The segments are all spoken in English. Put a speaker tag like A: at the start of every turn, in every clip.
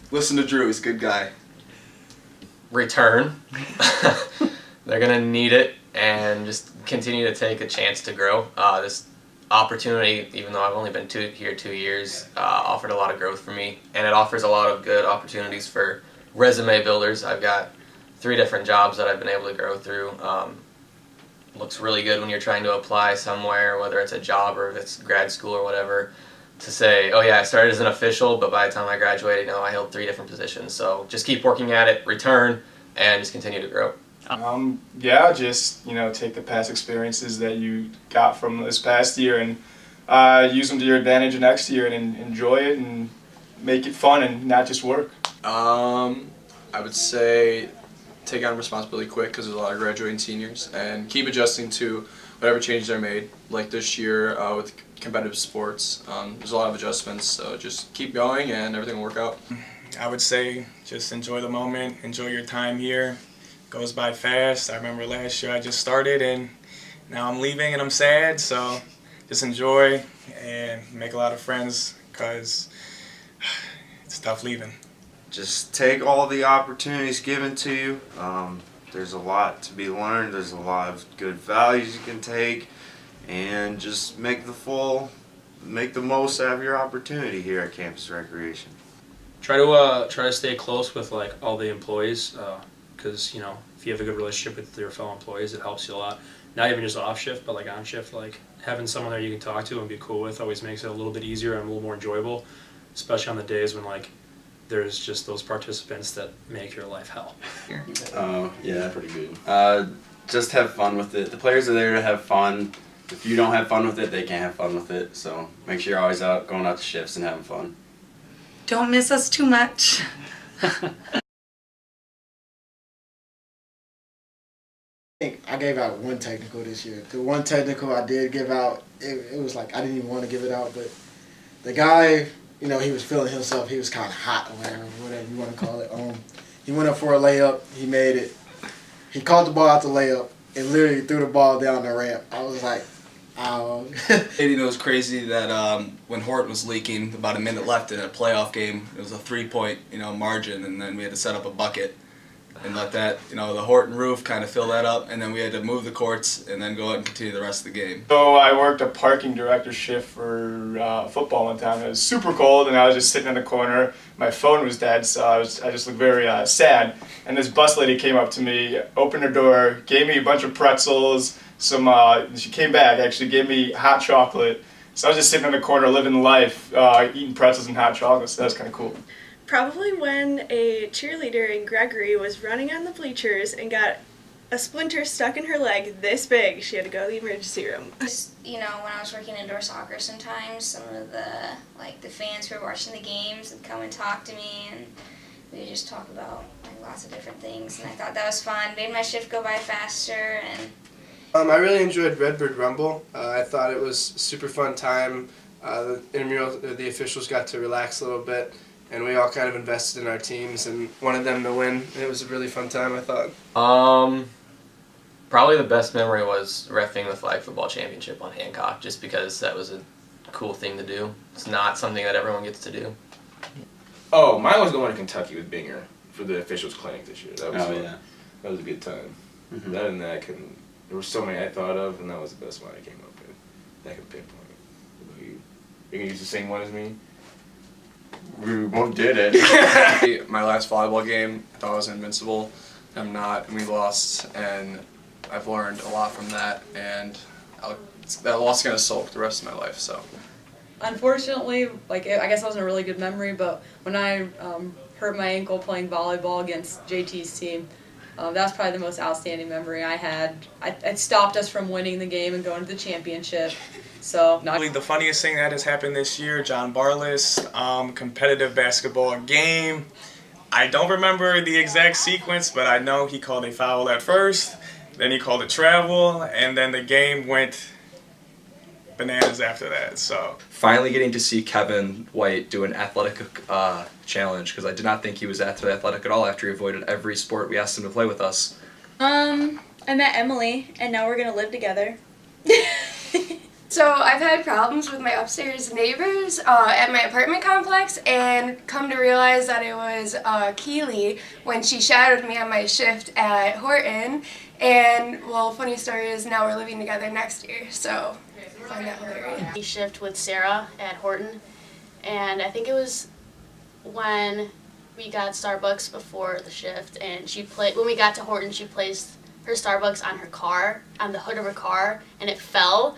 A: Listen to Drew, he's a good guy.
B: Return. They're going to need it and just continue to take a chance to grow. This opportunity, even though I've only been here 2 years, offered a lot of growth for me, and it offers a lot of good opportunities for resume builders. I've got 3 different jobs that I've been able to grow through. Looks really good when you're trying to apply somewhere, whether it's a job or if it's grad school or whatever, to say, oh yeah, I started as an official, but by the time I graduated, I held 3 different positions. So just keep working at it, return, and just continue to grow.
C: Yeah, just take the past experiences that you got from this past year and use them to your advantage next year and enjoy it and make it fun and not just work.
A: I would say take on responsibility quick because there's a lot of graduating seniors, and keep adjusting to whatever changes are made. Like this year with competitive sports, there's a lot of adjustments, so just keep going and everything will work out.
C: I would say just enjoy the moment, enjoy your time here. It goes by fast. I remember last year I just started and now I'm leaving and I'm sad, so just enjoy and make a lot of friends because it's tough leaving.
D: Just take all the opportunities given to you. There's a lot to be learned. There's a lot of good values you can take, and just make the most out of your opportunity here at Campus Recreation.
E: Try to stay close with all the employees, because if you have a good relationship with your fellow employees, it helps you a lot. Not even just off shift, but on shift, having someone there you can talk to and be cool with always makes it a little bit easier and a little more enjoyable, especially on the days when there's just those participants that make your life hell.
F: Oh, yeah. Pretty good. Just have fun with it. The players are there to have fun. If you don't have fun with it, they can't have fun with it. So make sure you're always going out to shifts and having fun.
G: Don't miss us too much.
H: I gave out 1 technical this year. The 1 technical I did give out, it was I didn't even want to give it out, but the guy, he was feeling himself. He was kind of hot or whatever you want to call it. He went up for a layup. He made it. He caught the ball out the layup and literally threw the ball down the ramp. I was like, ow.
A: It was crazy that when Horton was leaking, about a minute left in a playoff game, it was a 3-point margin, and then we had to set up a bucket and let that the Horton roof kind of fill that up, and then we had to move the courts and then go out and continue the rest of the game.
C: So I worked a parking director shift for football one time. It was super cold, and I was just sitting in the corner. My phone was dead, so I just looked very sad. And this bus lady came up to me, opened her door, gave me a bunch of pretzels. She came back, actually gave me hot chocolate. So I was just sitting in the corner living life, eating pretzels and hot chocolate. So that was kind of cool.
I: Probably when a cheerleader in Gregory was running on the bleachers and got a splinter stuck in her leg this big. She had to go to the emergency room.
J: When I was working indoor soccer sometimes, some of the fans who were watching the games would come and talk to me, and we would just talk about lots of different things, and I thought that was fun. Made my shift go by faster. And
K: I really enjoyed Redbird Rumble. I thought it was a super fun time. The officials got to relax a little bit, and we all kind of invested in our teams and wanted them to win. And it was a really fun time, I thought.
B: Probably the best memory was reffing the flag football championship on Hancock, just because that was a cool thing to do. It's not something that everyone gets to do.
L: Oh, mine was going to Kentucky with Binger for the officials clinic this year. That was fun.
F: Yeah.
L: That was a good time.
F: Mm-hmm.
L: That and that there were so many I thought of, and that was the best one I came up with. That I could pinpoint. You gonna use the same one as me?
F: We both did it.
A: My last volleyball game, I thought I was invincible. I'm not, and we lost, and I've learned a lot from that, and that loss is going to sulk the rest of my life. So,
M: unfortunately, I guess it wasn't a really good memory, but when I hurt my ankle playing volleyball against JT's team, that's probably the most outstanding memory I had. It stopped us from winning the game and going to the championship. So,
C: The funniest thing that has happened this year, John Barlis, competitive basketball game. I don't remember the exact sequence, but I know he called a foul at first, then he called a travel, and then the game went bananas after that. So
N: finally getting to see Kevin White do an athletic challenge, because I did not think he was athletic at all after he avoided every sport we asked him to play with us.
I: I met Emily, and now we're gonna live together.
O: So I've had problems with my upstairs neighbors at my apartment complex, and come to realize that it was Keely when she shadowed me on my shift at Horton. And well, funny story is now we're living together next year, so I find that hilarious.
P: We shift with Sarah at Horton, and I think it was when we got Starbucks before the shift, and when we got to Horton, she placed her Starbucks on her car, on the hood of her car, and it fell.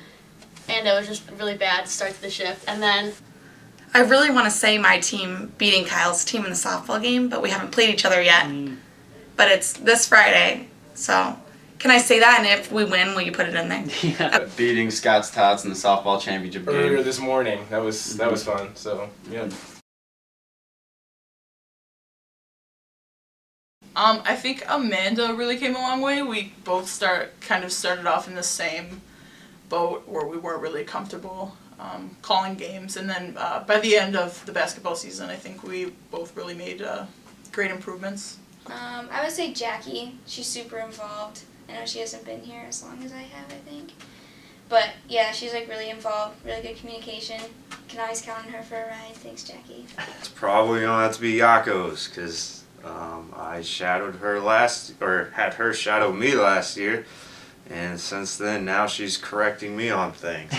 P: And it was just a really bad start to the shift. And then
G: I really want to say my team beating Kyle's team in the softball game, but we haven't played each other yet. But it's this Friday, so can I say that? And if we win, will you put it in there?
F: Beating Scott's Tots in the softball championship game.
L: Earlier this morning, that was fun. So yeah.
Q: I think Amanda really came a long way. We both started off in the same boat where we weren't really comfortable calling games, and then by the end of the basketball season, I think we both really made great improvements.
J: I would say Jackie. She's super involved. I know she hasn't been here as long as I have, I think. But yeah, she's like really involved, really good communication. Can always count on her for a ride. Thanks, Jackie.
D: It's probably gonna have to be Yako's, because I shadowed her had her shadow me last year, and since then now she's correcting me on things.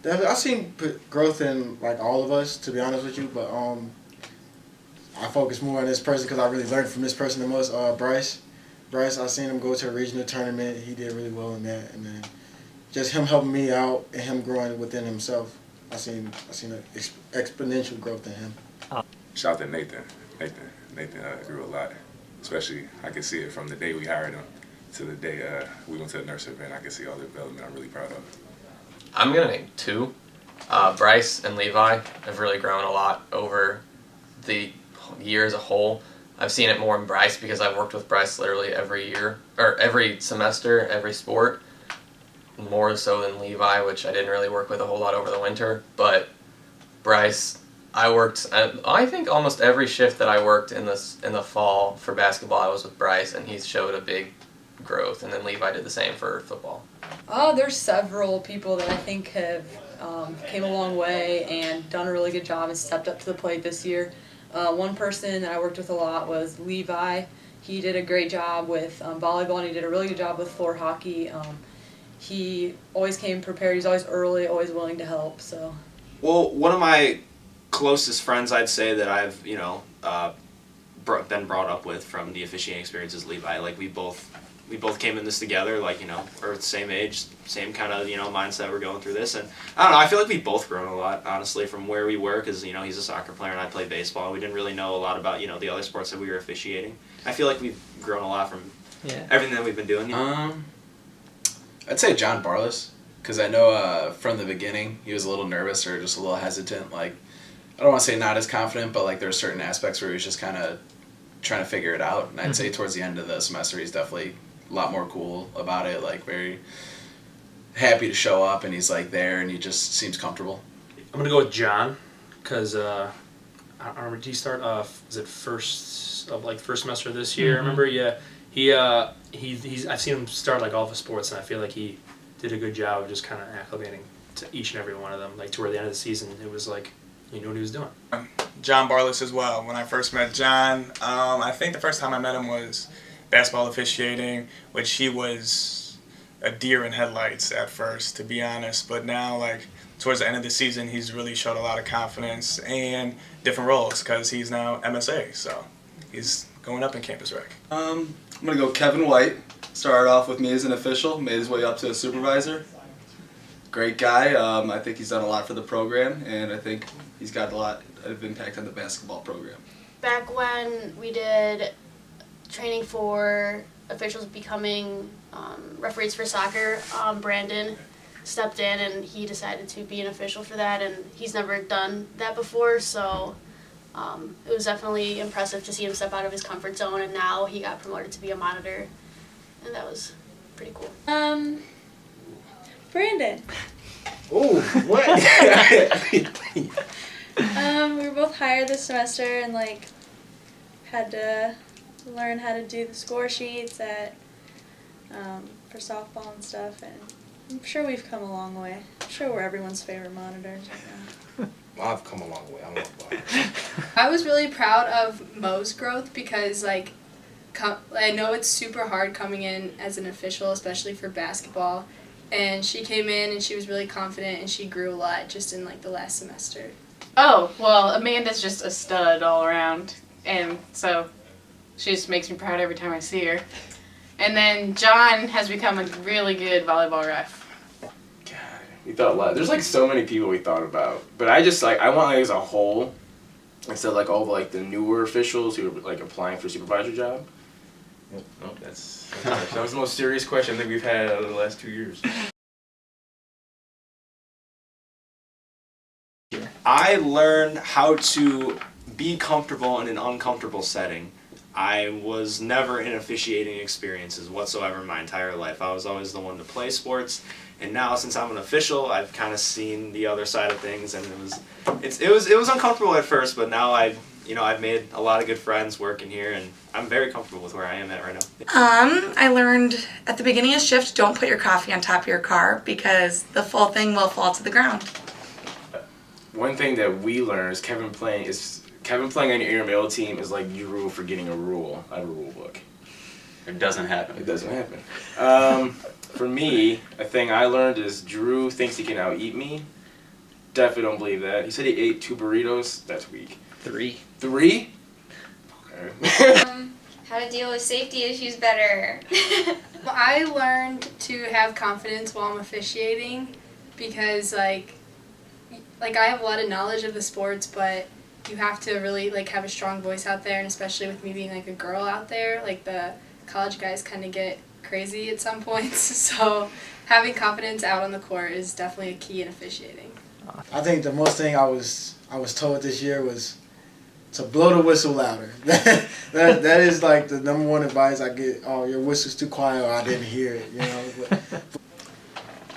H: I've seen growth in like all of us, to be honest with you, but I focus more on this person because I really learned from this person the most. Bryce, I seen him go to a regional tournament. He did really well in that, and then just him helping me out and him growing within himself. I seen an exponential growth in him.
L: Shout out to Nathan. Nathan grew a lot. Especially, I can see it from the day we hired him to the day we went to the nurse event. I can see all the development I'm really proud of.
B: I'm going to name two. Bryce and Levi have really grown a lot over the year as a whole. I've seen it more in Bryce because I've worked with Bryce literally every year, or every semester, every sport, more so than Levi, which I didn't really work with a whole lot over the winter. But Bryce, I think almost every shift that I worked in the fall for basketball, I was with Bryce, and he showed a big growth, and then Levi did the same for football.
M: There's several people that I think have came a long way and done a really good job and stepped up to the plate this year. One person that I worked with a lot was Levi. He did a great job with volleyball, and he did a really good job with floor hockey. He always came prepared. He's always early, always willing to help. So.
R: Well, one of my closest friends, I'd say, that I've been brought up with from the officiating experience is Levi. Like we both came in this together, like, we're the same age, same kind of, mindset we're going through this. And I don't know, I feel like we've both grown a lot, honestly, from where we were, because, he's a soccer player and I play baseball. We didn't really know a lot about, the other sports that we were officiating. I feel like we've grown a lot from everything that we've been doing.
N: I'd say John Barlas, because I know from the beginning he was a little nervous or just a little hesitant. Like, I don't want to say not as confident, but like there were certain aspects where he was just kind of trying to figure it out. And I'd say towards the end of the semester he's definitely a lot more cool about it, like very happy to show up, and he's like there and he just seems comfortable.
E: I'm gonna go with John, because I don't remember, did he start was it first semester this year?
N: Mm-hmm.
E: Remember? Yeah. He's I've seen him start like all of his sports, and I feel like he did a good job of just kind of acclimating to each and every one of them. Like toward the end of the season, it was like he knew what he was doing.
C: John Barlas as well. When I first met John, I think the first time I met him was basketball officiating, which he was a deer in headlights at first, to be honest. But now, like, towards the end of the season, he's really showed a lot of confidence and different roles because he's now MSA, so he's going up in campus rec.
A: I'm going to go Kevin White. Started off with me as an official, made his way up to a supervisor. Great guy. I think he's done a lot for the program, and I think he's got a lot of impact on the basketball program.
P: Back when we did training for officials becoming referees for soccer, Brandon stepped in and he decided to be an official for that, and he's never done that before, so it was definitely impressive to see him step out of his comfort zone, and now he got promoted to be a monitor, and that was pretty cool.
I: Brandon.
C: Oh, what?
I: We were both hired this semester and had to learn how to do the score sheets for softball and stuff, and I'm sure we've come a long way. I'm sure we're everyone's favorite monitors right now.
S: Well, I've come a long way. I'm not lying.
O: I was really proud of Mo's growth because, like, I know it's super hard coming in as an official, especially for basketball. And she came in and she was really confident and she grew a lot just in, like, the last semester.
T: Oh, well, Amanda's just a stud all around. And so she just makes me proud every time I see her. And then John has become a really good volleyball ref.
N: We thought a lot. There's like so many people we thought about, but I just like I want like as a whole, instead of like all the like the newer officials who are like applying for supervisor job. No, that was the most serious question I think we've had out of the last 2 years.
R: I learned how to be comfortable in an uncomfortable setting. I was never in officiating experiences whatsoever my entire life. I was always the one to play sports, and now since I'm an official, I've kind of seen the other side of things, and it was uncomfortable at first, but now I've made a lot of good friends working here, and I'm very comfortable with where I am at right now.
G: I learned at the beginning of shift, don't put your coffee on top of your car because the full thing will fall to the ground.
N: One thing that we learned is Kevin playing on your intramural team is like Drew forgetting a rule out of a rule book.
F: It doesn't happen.
N: It doesn't happen. For me, a thing I learned is Drew thinks he can out-eat me. Definitely don't believe that. He said he ate 2 burritos. That's weak.
U: 3.
N: 3? Okay.
J: How to deal with safety issues better.
O: Well, I learned to have confidence while I'm officiating because, like I have a lot of knowledge of the sports, but you have to really, like, have a strong voice out there, and especially with me being, like, a girl out there, like, the college guys kind of get crazy at some points, so having confidence out on the court is definitely a key in officiating.
H: I think the most thing I was told this year was to blow the whistle louder. that is like the number one advice I get. Oh, your whistle's too quiet, or I didn't hear it. You know.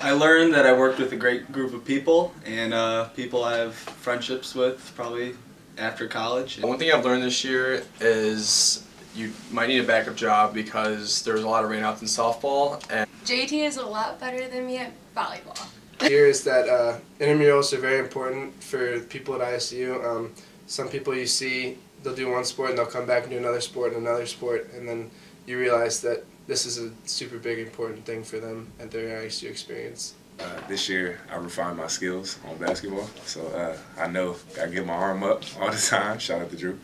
V: I learned that I worked with a great group of people and people I have friendships with probably after college.
A: One thing I've learned this year is you might need a backup job because there was a lot of rainouts in softball. And
O: JT is a lot better than me at volleyball.
K: Here is that intramurals are very important for people at ISU. Some people you see, they'll do one sport and they'll come back and do another sport and another sport, and then you realize that this is a super big important thing for them at their ISU experience.
L: This year, I refined my skills on basketball, so I know I get my arm up all the time. Shout out to Drew.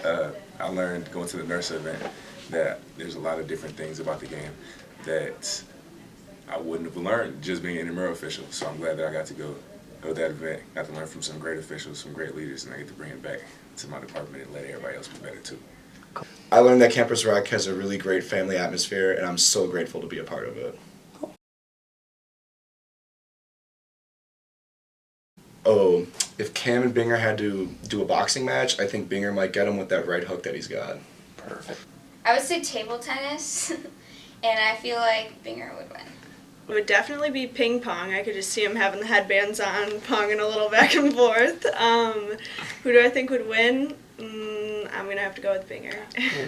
L: I learned going to the nurse event that there's a lot of different things about the game that I wouldn't have learned just being an intramural official. So I'm glad that I got to go to that event, got to learn from some great officials, some great leaders, and I get to bring it back to my department and let everybody else be better too.
W: I learned that Campus Rec has a really great family atmosphere, and I'm so grateful to be a part of it. Oh, if Cam and Binger had to do a boxing match, I think Binger might get him with that right hook that he's got.
N: Perfect.
J: I would say table tennis, and I feel like Binger would win.
I: It would definitely be ping pong. I could just see him having the headbands on, ponging a little back and forth. Who do I think would win? I'm going to have to go with Binger.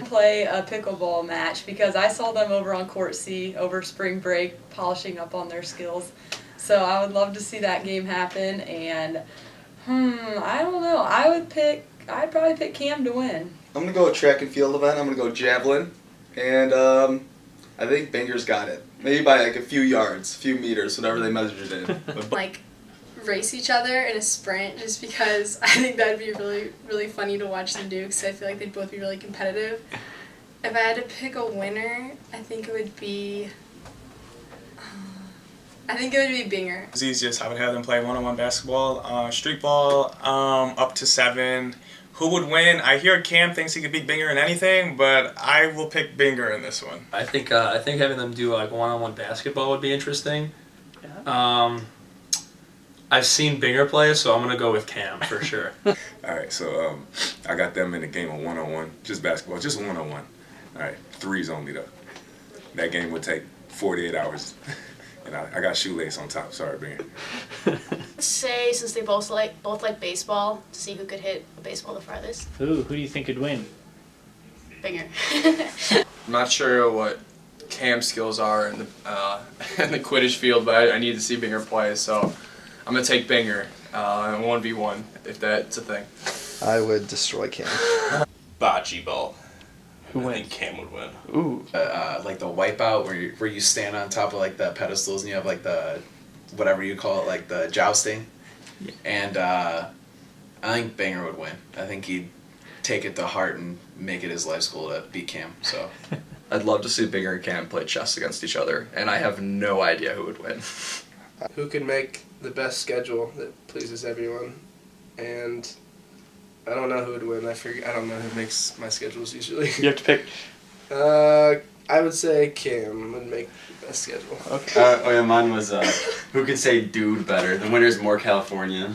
M: Play a pickleball match because I saw them over on Court C over spring break polishing up on their skills. So I would love to see that game happen, and I don't know. I'd probably pick Cam to win.
U: I'm going to go with track and field event. I'm going to go javelin. And I think Binger's got it. Maybe by like a few yards, a few meters, whatever they measured it in.
O: Like, race each other in a sprint just because I think that'd be really, really funny to watch them do because I feel like they'd both be really competitive. If I had to pick a winner, I think it would be Binger.
C: It's easiest. I would have them play one-on-one basketball, street ball, up to 7. Who would win? I hear Cam thinks he could beat Binger in anything, but I will pick Binger in this one.
E: I think having them do like one-on-one basketball would be interesting. I've seen Binger play, so I'm gonna go with Cam for sure.
L: All right, so I got them in the game of one-on-one, just basketball, just one-on-one. All right, 3s only though. That game would take 48 hours. And I got shoelace on top. Sorry, Binger.
P: Let's say since they both like baseball, to see who could hit a baseball the farthest.
U: Who do you think could win?
P: Binger.
A: I'm not sure what Cam's skills are in the in the Quidditch field, but I need to see Binger play, so I'm gonna take Binger in 1v1 if that's a thing.
B: I would destroy Cam.
D: Bocce ball.
N: Who
D: I
N: wins?
D: think Cam would win.
N: Ooh. Like the wipeout where you stand on top of like the pedestals and you have like the whatever you call it, like the jousting. And I think Banger would win. I think he'd take it to heart and make it his life's goal to beat Cam. So
A: I'd love to see Binger and Cam play chess against each other, and I have no idea who would win.
K: Who can make the best schedule that pleases everyone? And I don't know who would win. I don't know who makes my schedules usually.
E: You have to pick.
K: I would say Cam would make the best schedule.
F: Oh yeah, mine was who could say dude better? The winner's more California.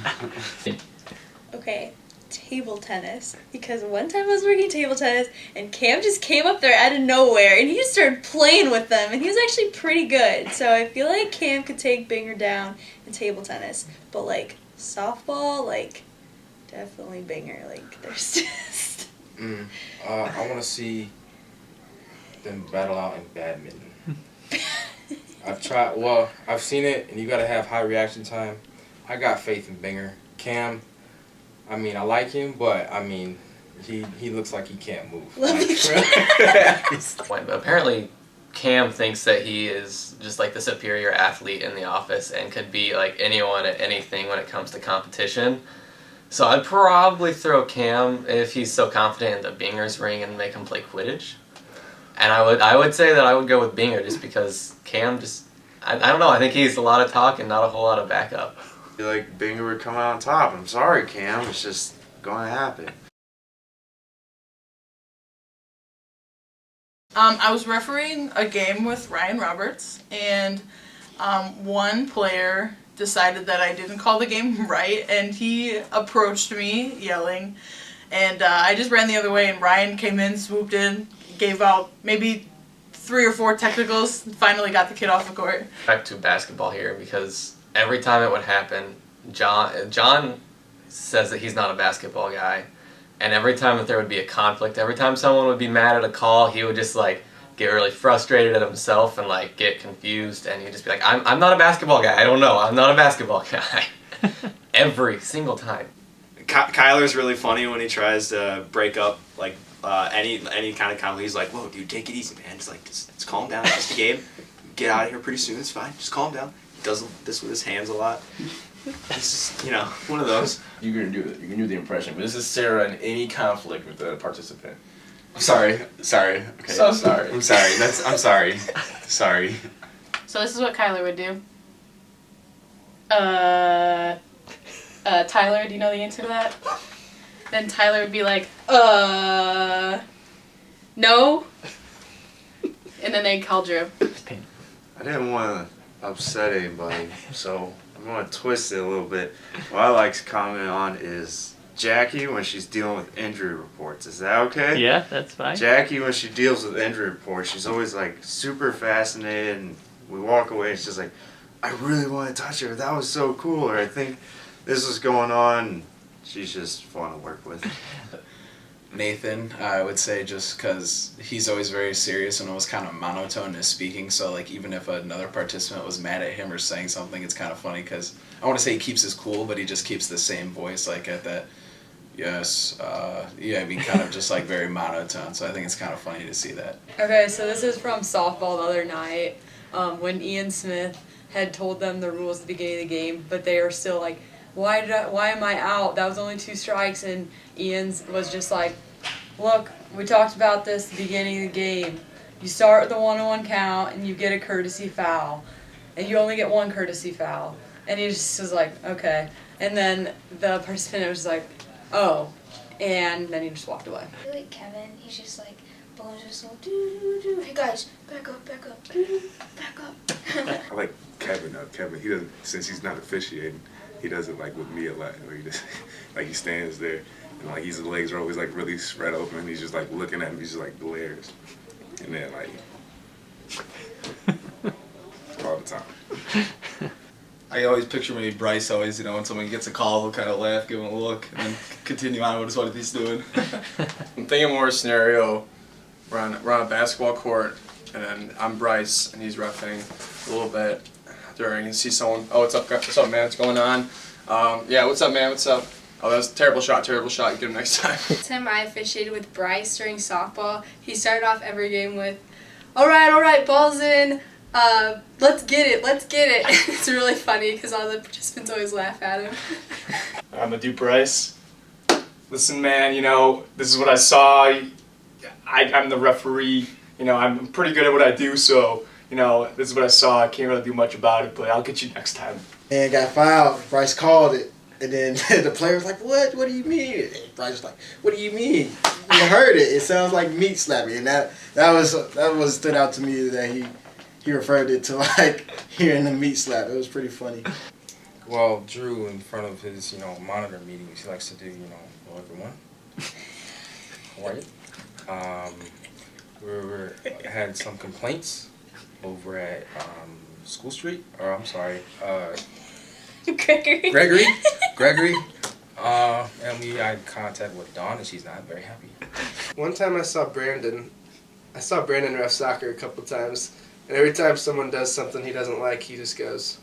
I: Okay, table tennis. Because one time I was working table tennis and Cam just came up there out of nowhere and he just started playing with them and he was actually pretty good. So I feel like Cam could take Binger down in table tennis. But like softball, like definitely Binger. Like there's just...
S: I want to see them battle out in badminton. I've seen it, and you gotta have high reaction time. I got faith in Binger. Cam, I mean, I like him, but I mean, he looks like he can't move.
Q: Apparently, Cam thinks that he is just like the superior athlete in the office and could be like anyone at anything when it comes to competition. So I'd probably throw Cam if he's so confident in the Binger's ring and make him play Quidditch. And I would say that I would go with Binger just because Cam just, I don't know, I think he's a lot of talk and not a whole lot of backup.
X: I feel like Binger would come out on top. I'm sorry, Cam. It's just going to happen.
Y: I was refereeing a game with Ryan Roberts, and one player decided that I didn't call the game right, and he approached me yelling, and I just ran the other way, and Ryan came in, swooped in, gave out maybe 3 or 4 technicals, and finally got the kid off the court.
Q: Back to basketball here because every time it would happen, John says that he's not a basketball guy, and every time that there would be a conflict, every time someone would be mad at a call, he would just like get really frustrated at himself and like get confused, and he'd just be like, I'm not a basketball guy, I don't know, I'm not a basketball guy. Every single time.
R: Kyler's really funny when he tries to break up like any kind of conflict. He's like, "Whoa, dude, take it easy, man. Just like, just calm down. It's just a game. Get out of here pretty soon. It's fine. Just calm down." He does this with his hands a lot. It's just, one of those.
W: You can do it. You can do the impression. But this is Sarah in any conflict with a participant.
F: I'm sorry. Okay.
W: So sorry.
F: I'm sorry. I'm sorry. Sorry.
T: So this is what Kyler would do. Tyler, do you know the answer to that? Then Tyler would be like, no. And then they'd call Drew.
X: I didn't want to upset anybody, so I'm going to twist it a little bit. What I like to comment on is Jackie when she's dealing with injury reports. Is that okay?
Z: Yeah, that's fine.
X: Jackie, when she deals with injury reports, she's always like super fascinated, and we walk away and she's like, I really want to touch her. That was so cool. Or I think this is going on. She's just fun to work with.
N: Nathan, I would say, just because he's always very serious and always kind of monotone in his speaking, so like even if another participant was mad at him or saying something, it's kind of funny because I want to say he keeps his cool, but he just keeps the same voice like at that, yes, yeah, I mean kind of just like very monotone, so I think it's kind of funny to see that.
M: Okay, so this is from softball the other night when Ian Smith had told them the rules at the beginning of the game, but they are still like, why am I out? That was only 2 strikes, and Ian's was just like, look, we talked about this at the beginning of the game. You start with a 1-on-1 count, and you get a courtesy foul, and you only get 1 courtesy foul. And he just was like, okay. And then the participant was like, oh, and then he just walked away.
J: I feel like Kevin, he's just like, blows whistle, doo-doo-doo. Hey guys, back up, doo-doo, back up.
L: I like Kevin though. Kevin, he doesn't, since he's not officiating, he does it like with me a lot. Where he just like he stands there and like his legs are always like really spread open. And he's just like looking at me, he's just like glares, and then like all the time.
U: I always picture maybe Bryce always, when someone gets a call, he'll kind of laugh, give him a look, and then continue on with what he's doing.
A: I'm thinking more scenario, we're on a basketball court, And then I'm Bryce, and he's reffing a little bit during. You see someone, oh, what's up, man? What's going on? Yeah, what's up, man? What's up? Oh, that was a terrible shot. You get him next time.
C: Tim, I officiated with Bryce during softball. He started off every game with, all right, ball's in. Let's get it. It's really funny because all the participants always laugh at him.
G: I'm gonna do Bryce. Listen, man, this is what I saw. I'm the referee. I'm pretty good at what I do, so, this is what I saw. I can't really do much about it, but I'll get you next time.
H: And got fouled. Bryce called it. And then the player was like, what? What do you mean? And Bryce was like, what do you mean? You heard it. It sounds like meat slapping. And that was stood out to me that he referred it to like hearing the meat slap. It was pretty funny.
S: Well, Drew, in front of his, monitor meetings, he likes to do, hello everyone. How are you? We had some complaints over at School Street, or I'm sorry,
I: Gregory.
S: And we had contact with Dawn, and she's not very happy.
K: One time I saw Brandon ref soccer a couple times, and every time someone does something he doesn't like, he just goes.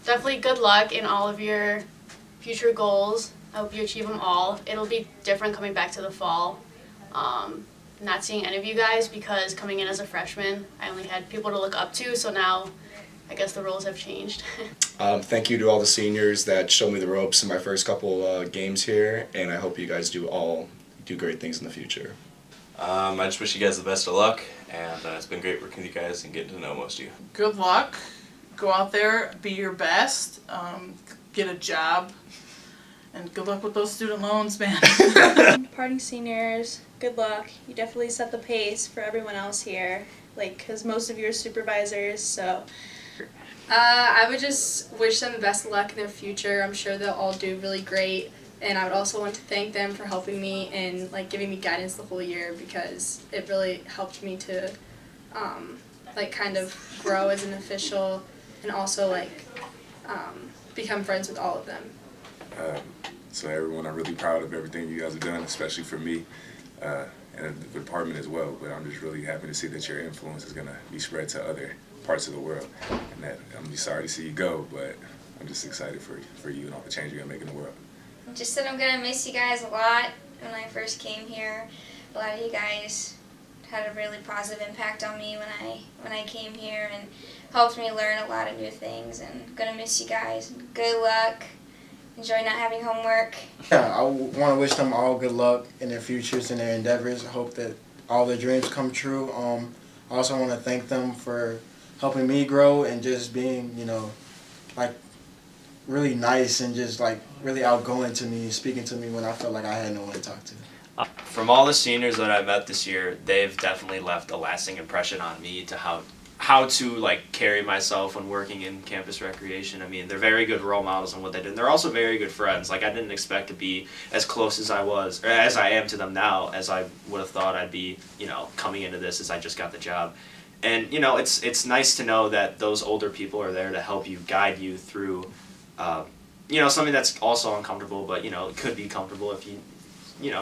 P: Definitely good luck in all of your future goals. I hope you achieve them all. It'll be different coming back to the fall. Not seeing any of you guys because coming in as a freshman, I only had people to look up to, so now I guess the roles have changed.
W: Thank you to all the seniors that showed me the ropes in my first couple games here, and I hope you guys do great things in the future.
D: I just wish you guys the best of luck, and it's been great working with you guys and getting to know most of you.
Y: Good luck. Go out there, be your best, get a job, and good luck with those student loans, man.
I: Parting seniors, good luck. You definitely set the pace for everyone else here, because most of you are supervisors, so.
C: I would just wish them the best of luck in their future. I'm sure they'll all do really great. And I would also want to thank them for helping me and giving me guidance the whole year because it really helped me to kind of grow as an official and also become friends with all of them.
L: So everyone, I'm really proud of everything you guys have done, especially for me and the department as well. But I'm just really happy to see that your influence is going to be spread to other parts of the world. And that I'm just sorry to see you go, but I'm just excited for you and all the change you're going to make in the world.
J: Just that I'm going to miss you guys a lot. When I first came here, a lot of you guys had a really positive impact on me when I came here and helped me learn a lot of new things, and going to miss you guys. Good luck. Enjoy not having homework.
H: Yeah, I want to wish them all good luck in their futures and their endeavors. I hope that all their dreams come true. I also want to thank them for helping me grow and just being, really nice and just really outgoing to me, speaking to me when I felt like I had no one to talk to.
R: From all the seniors that I met this year, they've definitely left a lasting impression on me to how to carry myself when working in campus recreation. I mean, they're very good role models in what they do. And they're also very good friends. I didn't expect to be as close as I was, or as I am to them now, as I would have thought I'd be, coming into this as I just got the job. And, it's nice to know that those older people are there to help you, guide you through, something that's also uncomfortable, but, it could be comfortable if you,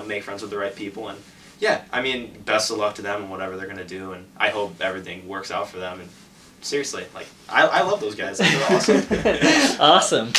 R: make friends with the right people. And yeah, I mean, best of luck to them and whatever they're going to do. And I hope everything works out for them. And seriously, I love those guys. They're awesome.
O: Awesome.